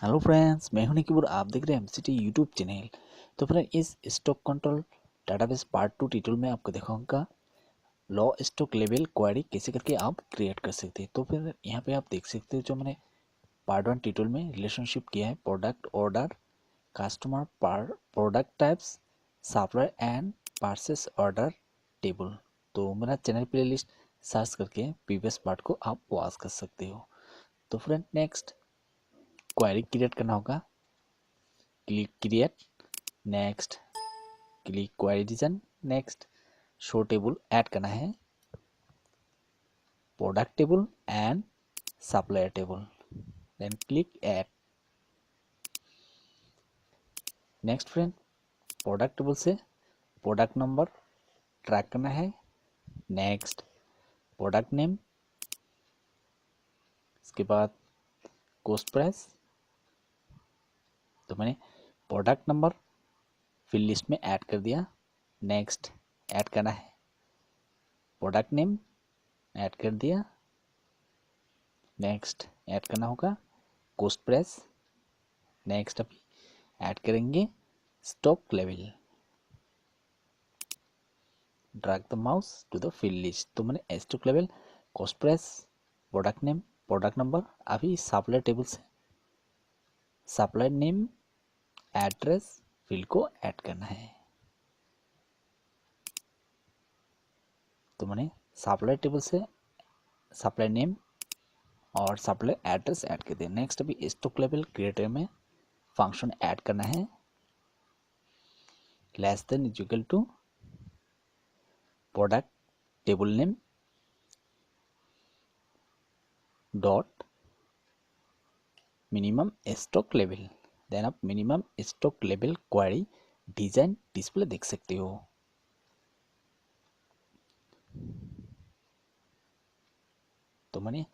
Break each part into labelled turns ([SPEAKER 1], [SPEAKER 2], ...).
[SPEAKER 1] Hello friends, मैं हूं निकिबुर। आप देख रहे हैं एमसीटी यूट्यूब चैनल। तो फ्रेंड, इस stock control database part 2 tutorial में आपको दिखाऊंगा लॉ स्टॉक लेवल क्वेरी कैसे करके आप क्रिएट कर सकते हैं। तो फिर यहाँ पे आप देख सकते हो जो मैंने पार्ट 1 ट्यूटोरियल में रिलेशनशिप किया है, product order, customer product types, supplier and purchase order table. तो मेरा चैनल प्ले लिस्ट सर्च करके प्रीवियस पार्ट को आप वॉच कर सकते हो। तो फ्रेंड, नेक्स्ट क्वेरी क्रिएट करना होगा। Click create, next click query design, next show table add करना है, product table and supplier table, then click add. Next friend, product table से प्रोडक्ट नंबर ट्रैक करना है, नेक्स्ट प्रोडक्ट नेम, इसके बाद cost price. तो मैंने प्रोडक्ट नंबर फिल लिस्ट में ऐड कर दिया। नेक्स्ट ऐड करना है प्रोडक्ट नेम, ऐड कर दिया। नेक्स्ट ऐड करना होगा कॉस्ट प्राइस। नेक्स्ट अभी ऐड करेंगे stock level. Drag the mouse to the fill list. तो मैंने stock level, cost price, product name, product number, अभी सप्लायर टेबल से सप्लायर नेम, एड्रेस, फील्ड को ऐड करना है। तो मैंने सप्लायर टेबल से सप्लायर नेम और सप्लायर एड्रेस ऐड कर दिया। नेक्स्ट अभी स्टॉक लेवल क्रिएटर में फंक्शन ऐड करना है, less than is equal to product table name dot minimum stock level. Then आप minimum stock level query design display देख सकते हो। तो मैंने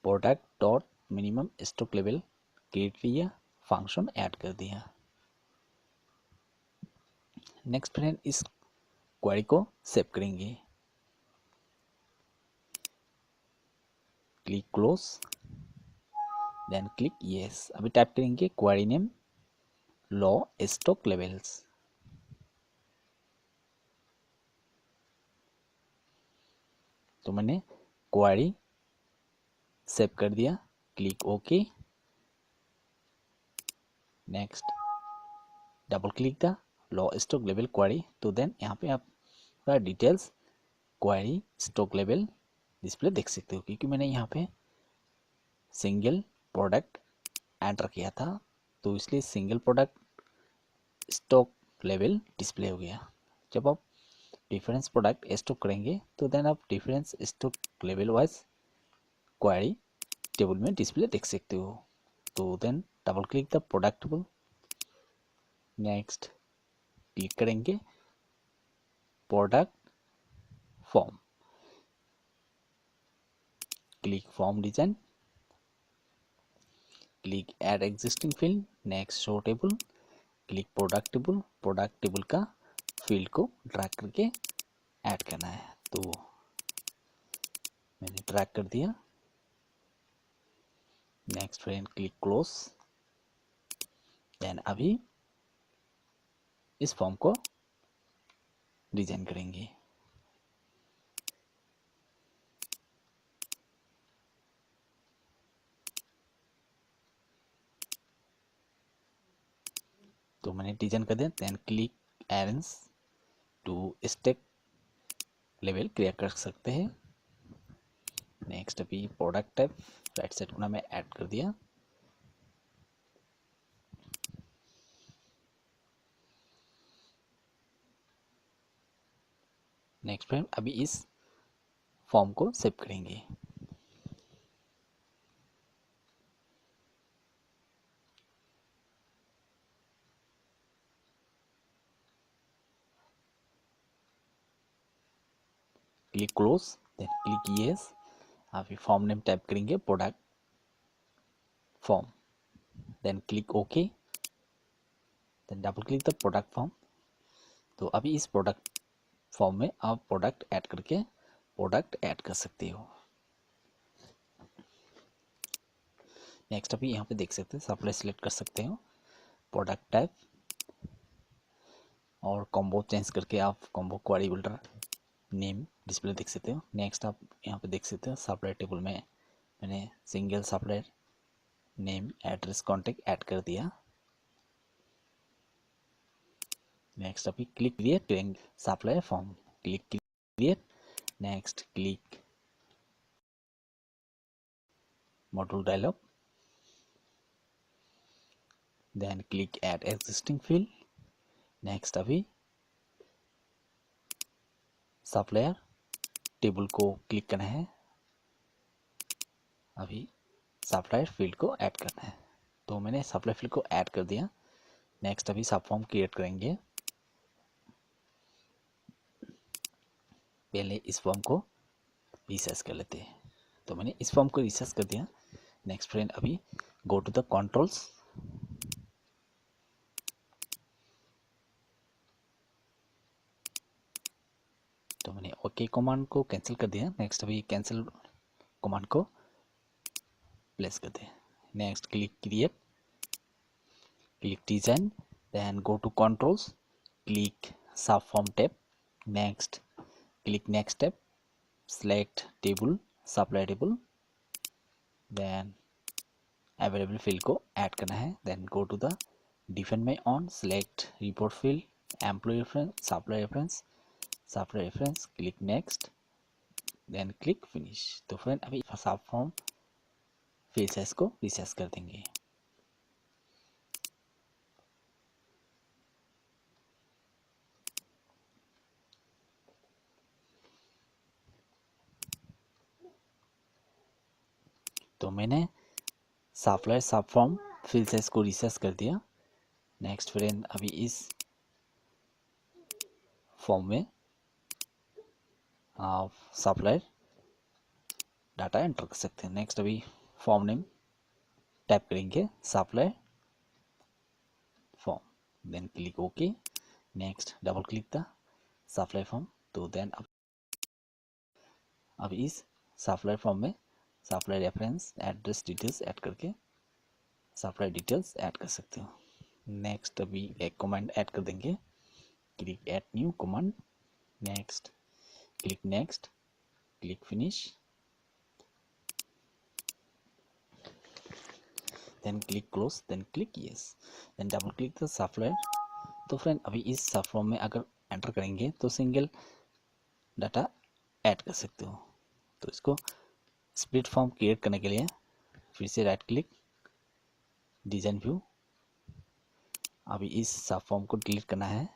[SPEAKER 1] product dot minimum stock level create किया, फंक्शन ऐड कर दिया। नेक्स्ट फ्रेंड, इस क्वेरी को सेव करेंगे। Click close, then click yes. अभी टाइप करेंगे query name low stock levels. तो मैंने क्वेरी सेव कर दिया, click okay. Next double click the low stock level query. तो देन यहाँ पे आप details query stock level display देख सकते हो, क्योंकि मैंने यहाँ पे सिंगल प्रोडक्ट एंटर किया था, तो इसलिए single product stock level display हो गया। जब आप डिफरेंस प्रोडक्ट स्टॉक करेंगे तो देन आप difference stock level wise query table में डिस्प्ले देख सकते हो। तो then double click the product table, next click करेंगे product form, click form design, click add existing field, next show table, click product table. Product table का field को drag करके add करना है। तो मैंने ड्रैग कर दिया। Next friend, click close. Then अभी इस फॉर्म को डिजाइन करेंगे। तो मैंने डिजाइन कर दिया। Then click arrange to stack level create कर सकते हैं। नेक्स्ट अभी प्रोडक्ट टाइप राइट साइड कोना में ऐड कर दिया। नेक्स्ट फ्रेंड, अभी इस फॉर्म को सेव करेंगे। Click close, then click yes. अभी फॉर्म नेम टाइप करेंगे product form, then click okay, then double click the product form. तो अभी इस प्रोडक्ट फॉर्म में आप प्रोडक्ट ऐड करके प्रोडक्ट ऐड कर सकते हो। नेक्स्ट अभी यहाँ पे देख सकते हैं सप्लाई सिलेक्ट कर सकते हो, प्रोडक्ट टाइप और कॉम्बो चेंज करके आप combo query builder name display देख सकते हो। नेक्स्ट आप यहाँ पे देख सकते हो सप्लायर टेबल में मैंने single supplier name address contact add कर दिया। नेक्स्ट अभी click create supplier form, click create, next click module dialog, then click add existing field. Next अभी सप्लायर टेबल को क्लिक करना है, अभी सप्लायर फील्ड को ऐड करना है, तो मैंने सप्लायर फील्ड को ऐड कर दिया। नेक्स्ट अभी सब फॉर्म क्रिएट करेंगे। पहले इस फॉर्म को रिसर्च कर लेते हैं, तो मैंने इस फॉर्म को रिसर्च कर दिया। नेक्स्ट फ्रेंड अभी गो टू द कंट्रोल्स, तो मैंने ओके कमांड को कैंसिल कर दिया। नेक्स्ट अभी कैंसिल कमांड को प्लेस कर दिया। Next click create, click design, then go to controls, click sub form tab, next click next tab, select table supply table, then available field को add करना है, then go to the define my on, select report field, employee reference, supply reference, click next, then click finish। तो friend अभी सब form field size को resize कर देंगे। तो मैंने सप्लायर सब फॉर्म फील्ड साइज को रिसाइज कर दिया। नेक्स्ट फ्रेंड अभी इस फॉर्म में आप सप्लायर डाटा एंटर कर सकते हैं। नेक्स्ट अभी फॉर्म नेम टाइप करेंगे supplier form, then click okay, next double click the supply form. तो देन अब इस सप्लाई फॉर्म में supply reference address details add करके सप्लाई डिटेल्स ऐड कर सकते हो। नेक्स्ट अभी एक कमांड ऐड कर देंगे, click add new command, next click finish, then click close, then click yes, then double click the supplier. तो फ्रेंड अभी इस सब फॉर्म में अगर एंटर करेंगे तो सिंगल डाटा ऐड कर सकते हो। तो इसको स्प्लिट फॉर्म क्रिएट करने के लिए फिर से राइट क्लिक, डिजाइन व्यू, अभी इस सब फॉर्म को डिलीट करना है।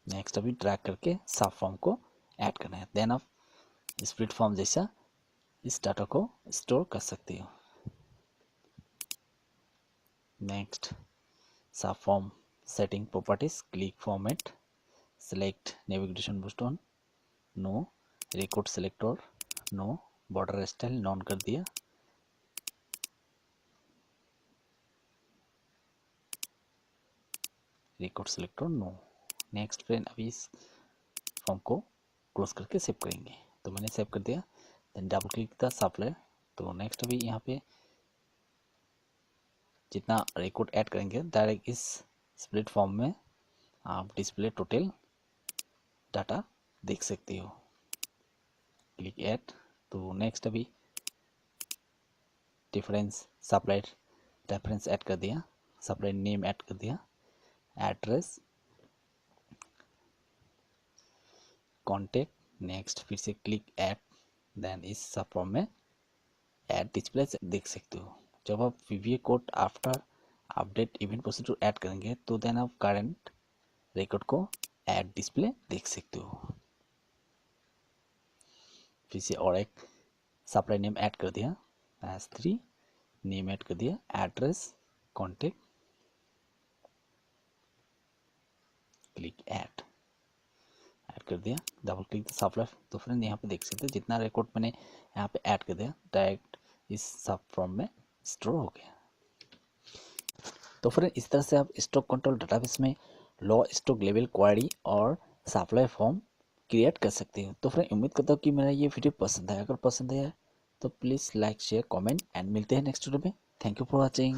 [SPEAKER 1] नेक्स्ट अभी ड्रैग करके सब फॉर्म को ऐड करना है, देन आप स्प्लिट फॉर्म जैसा इस डाटा को स्टोर कर सकते हो। Next sub form setting properties, click format, select navigation buttons, no, record selector no, border style none कर दिया, record selector no. Next friend अभी इस फॉर्म को क्लोज करके सेव करेंगे, तो मैंने सेव कर दिया, then double click the supplier. तो नेक्स्ट अभी यहाँ पे जितना रिकॉर्ड ऐड करेंगे डायरेक्ट इस स्प्लिट फॉर्म में आप डिस्प्ले टोटल डाटा देख सकते हो, क्लिक ऐड। तो नेक्स्ट अभी डिफरेंस सप्लायर रेफरेंस ऐड कर दिया, सप्लायर नेम ऐड कर दिया, एड्रेस कॉन्टेक्ट, नेक्स्ट फिर से क्लिक ऐड, देन इस सब फॉर्म में ऐड डिस्प्ले देख सकते हो। जब आप VBA code after update event procedure add करेंगे तो देन आप करंट रिकॉर्ड को ऐड डिस्प्ले देख सकते हो। फिर से और एक सप्लाई नेम ऐड कर दिया, S3 नेम ऐड कर दिया, एड्रेस कॉन्टेक्ट, क्लिक ऐड कर दिया, डबल क्लिक सप्लाई। तो फ्रेंड यहाँ पे देख सकते हैं जितना रिकॉर्ड मैंने यहाँ पे ऐड कर दिया डायरेक्ट इस सब फॉर्म में स्टोर हो गया। तो फ्रेंड इस तरह से आप स्टॉक कंट्रोल डेटाबेस में लॉ स्टॉक लेवल क्वेरी और सप्लाई फॉर्म क्रिएट कर सकते हो। तो फ्रेंड उम्मीद करता हूँ कि मेरा ये वीडियो पसंद आया। अगर पसंद आया तो please like share comment and मिलते हैं नेक्स्ट वीडियो में। Thank you for watching.